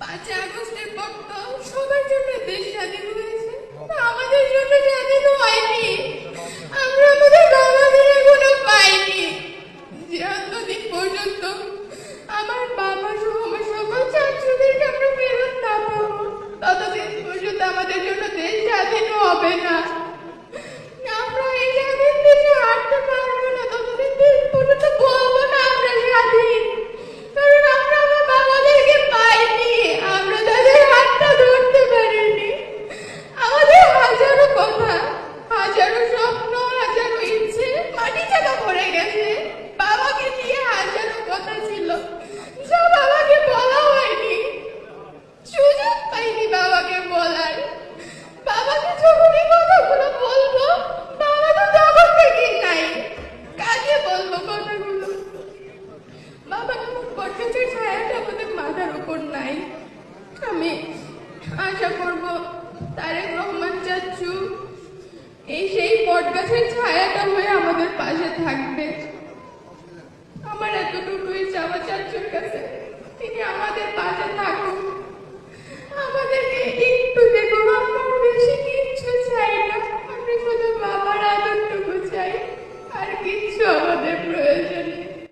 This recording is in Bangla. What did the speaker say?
5ই আগস্টের পর তো সবার জন্য দেশ স্বাধীন হয়েছে, আমাদের জন্য স্বাধীন হয়নি। আমরা আমাদের বাবাদের এখনো পাইনি। যতদিন পর্যন্ত আমার বাবা সহ আমার সকল ছাত্রদেরকে আমরা ফেরত না পাবো, ততদিন পর্যন্ত আমাদের জন্য দেশ স্বাধীন হবে না। আমরা এই স্বাধীন দেশে হাঁটতে পারবো না, ততদিন পর্যন্ত বলবো না আমরা স্বাধীন, কারণ আমরা আমার বাবাদেরকে পাইনি, আমরা তাদের হাতটা ধরতে পারিনি। আমাদের হাজারো কথা, হাজারো স্বপ্ন, হাজারো ইচ্ছে মাটি চাপা পড়ে গেছে। বাবাকে নিয়ে হাজারো কথা ছিল, যা বাবাকে বলা হয়নি, সুযোগ পাইনি বাবাকে বলার। বাবাকে যখন এই কথাগুলো বলবো, বাবা তো জগৎ থেকেই নাই, কাকে বলবো কথাগুলো? বাবা এমন বটগাছের ছায়াটা আমাদের মাথার উপর নাই। আমি আশা করব তারেক রহমান চাচ্চু এই সেই বটগাছের ছায়াটা হয়ে আমাদের পাশে থাকবে। আমার এতটুকুই চাওয়া চাচ্চুর কাছে, তিনি আমাদের পাশে থাকুন, আমাদেরকে